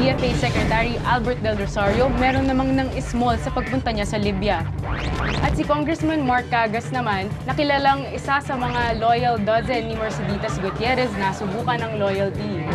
DFA Secretary Albert Del Rosario meron namang nang small sa pagpunta niya sa Libya. At si Congressman Mark Cagas naman, nakilalang isa sa mga loyal dozen ni Merceditas Gutierrez na subukan ng loyalty.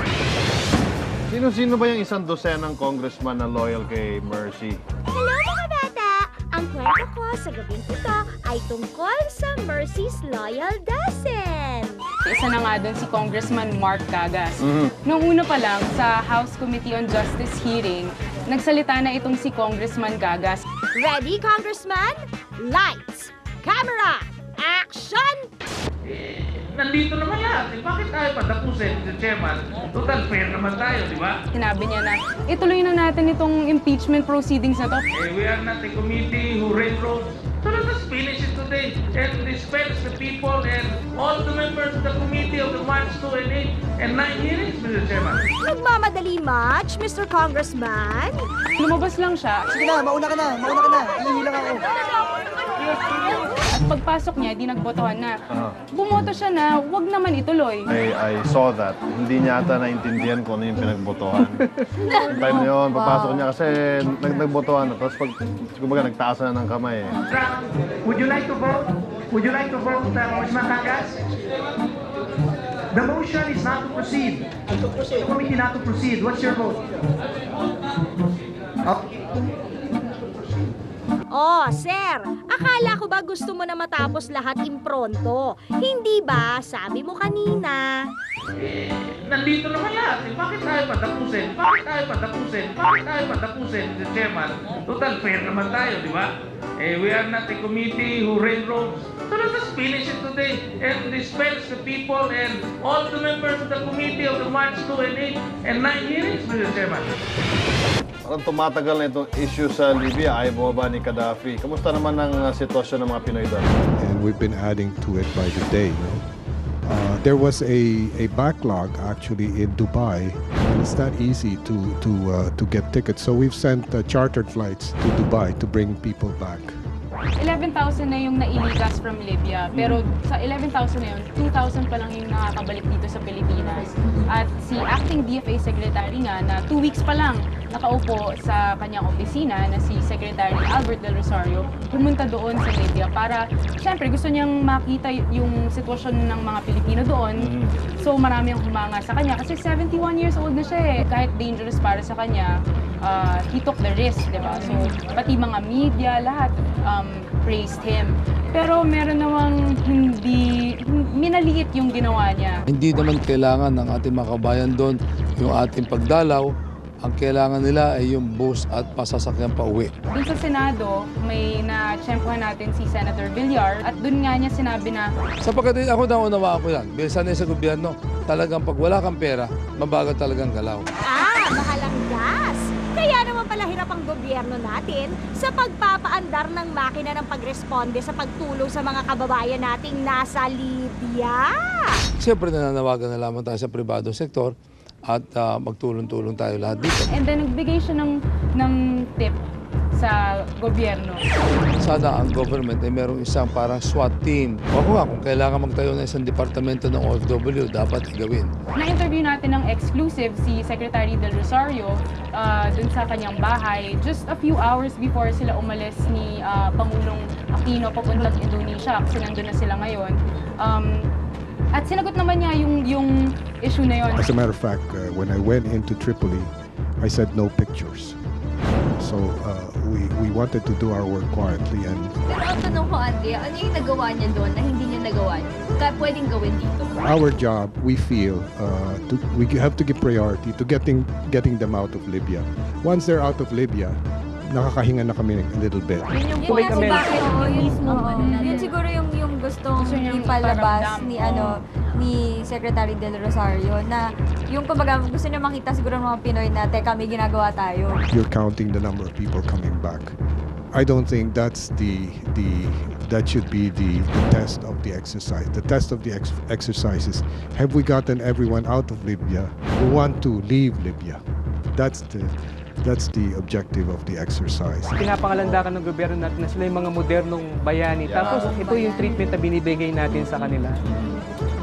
Sino-sino ba yung isang dosenang congressman na loyal kay Mercy? Hello mga bata! Ang kwento ko sa gabing ito ay tungkol sa Mercy's Loyal Dozen. Isa na nga doon si Congressman Mark Cagas. Noong una pa lang sa House Committee on Justice hearing, nagsalita na itong si Congressman Cagas. Ready, Congressman? Lights, camera, action! Nandito naman lahat. Bakit tayo patapusin, Mr. Chairman? Total fair naman tayo, di ba? Sinabi niya na ituloy na natin itong impeachment proceedings na to. We are not a committee who railroads. So let us finish it today and dispense the people and all the members of the committee of the March 2 and 8 and 9 hearings, Mr. Chairman. Nagmamadali much, Mr. Congressman? Lumabas lang siya. Sige na, mauna ka na. Hihingi lang ako. At pagpasok niya, di nagbotohan na. Bumoto siya na wag naman ituloy. I saw that. Hindi niya ata naintindihan kung ano yung pinagbotohan. Time na yun, papasok niya kasi nagbotohan na. Tapos pag, kumbaga, nagtaas na ng kamay eh. Would you like to vote? Would you like to vote, Congressman Cagas? The motion is not to proceed. The committee not to proceed. What's your vote? Oh, sir, akala ko ba gusto mo na matapos lahat impronto? Hindi ba? Sabi mo kanina. Nandito naman lahat. Bakit tayo patapusin? Bakit tayo patapusin, Mr. Chairman? Total fair naman tayo, di ba? We are not a committee who railroads. So let us finish it today and dispense the people and all the members of the committee of the March 2 and 8 and 9 hearings, Mr. Chairman. Parang tumatagal na itong issue sa Libya. Ayaw bumaba ni Gaddafi. Kamusta naman ang sitwasyon ng mga Pinoy doon? And we've been adding to it by the day. There was a backlog actually in Dubai, and it's not easy to get tickets. So we've sent chartered flights to Dubai to bring people back. 11,000 na yung nailigas from Libya. Pero sa 11,000 na yun, 2,000 pa lang yung nakakabalik dito sa Pilipinas. At si acting DFA Secretary nga na 2 weeks pa lang nakaupo sa kanyang opisina na si Secretary Albert Del Rosario, pumunta doon sa Libya para, syempre, gusto niyang makita yung sitwasyon ng mga Pilipino doon. So marami ang humanga sa kanya kasi 71 years old na siya eh. Kahit dangerous para sa kanya, he took the risk, di ba? So pati mga media, lahat praised him. Pero meron namang hindi minaliit yung ginawa niya. Hindi naman kailangan ng ating mga kabayan doon yung ating pagdalaw. Ang kailangan nila ay yung bus at pasasakyan pa uwi. Doon sa Senado, may na-tsempuhan natin si Senator Villar at doon nga niya sinabi na Sapagkat ako naunawa ko yan. Bisan sa gobyerno, talagang pag wala kang pera, mabagal talagang galaw. Mahalang gas! Kaya naman pala hirap ang gobyerno natin sa pagpapaandar ng makina ng pagresponde sa pagtulong sa mga kababayan nating nasa Libya. Siyempre nananawagan na lamang tayo sa pribadong sektor at magtulong-tulong tayo lahat dito. and then nagbigay siya ng tip sa gobyerno. Sana ang government ay merong isang parang SWAT team. O ako nga, kung kailangan magtayo ng isang departamento ng OFW, dapat igawin. Na-interview natin ng exclusive si Secretary Del Rosario dun sa kanyang bahay just a few hours before sila umalis ni Pangulong Aquino papuntang Indonesia kasi nandun na sila ngayon. At sinagot naman niya yung issue na yon. As a matter of fact, when I went into Tripoli, I said no pictures. So we wanted to do our work quietly. And Pero ang tanong ko, Andrea, ano yung nagawa niya doon na hindi niya nagawa niya? Pwedeng gawin dito. our job, we feel, we have to give priority to getting them out of Libya. Once they're out of Libya, nakakahinga na kami a little bit. Yun kasi bakit yun siguro yung gustong ipalabas ni Secretary Del Rosario na yung kumbaga gusto niya makita siguro ng mga Pinoy na teka may ginagawa tayo. You're counting the number of people coming back. I don't think that's that should be the test of the exercise. The test of the exercise is, have we gotten everyone out of Libya who want to leave Libya? That's the objective of the exercise. Pinapangalandakan ng gobyerno natin na sila yung mga modernong bayani. Tapos ito yung treatment na binibigay natin sa kanila.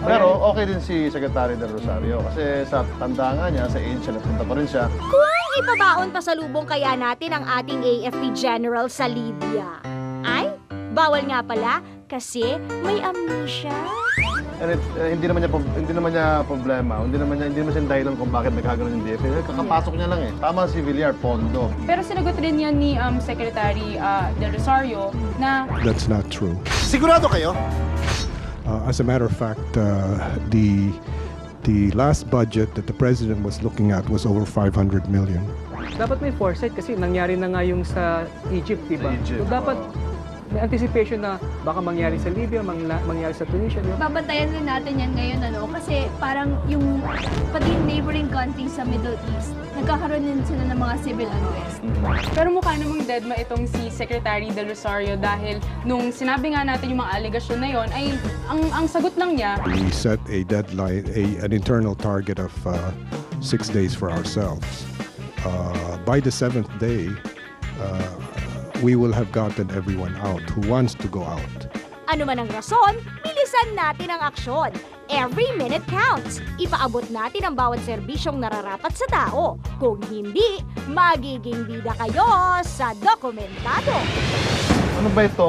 Pero okay din si Secretary Del Rosario kasi sa tanda nga niya, sa age siya, napunta pa rin siya. Kung Anong ipabaon pasalubong kaya natin ang ating AFP General sa Libya? Ay, bawal nga pala kasi may amnesia. And hindi naman niya problema. Hindi naman siya dahilan kung bakit nagkaganon yung DFA. Kakapasok niya lang eh. Tama si Villar, pondo. Pero sinagot rin yan ni Secretary Del Rosario na That's not true. Sigurado kayo? As a matter of fact, the last budget that the president was looking at was over 500 million. Dapat may foresight kasi nangyari na nga yung sa Egypt, di ba? Sa Egypt, So dapat may anticipation na baka mangyari sa Libya, mangyari sa Tunisia, di ba? Babantayan rin natin yan ngayon, kasi parang yung pati yung neighboring countries sa Middle East, nagkakaroon din sila ng mga civil unrest. pero mukha namang deadma itong si Secretary Del Rosario dahil nung sinabi nga natin yung mga allegation na yon ay ang sagot lang niya, We set a deadline, an internal target of 6 days for ourselves. By the 7th day, we will have gotten everyone out who wants to go out. Ano man ang rason, bilisan natin ang aksyon. Every minute counts. Ipaabot natin ang bawat serbisyong nararapat sa tao. Kung hindi, magiging bida kayo sa dokumentado. Ano ba ito?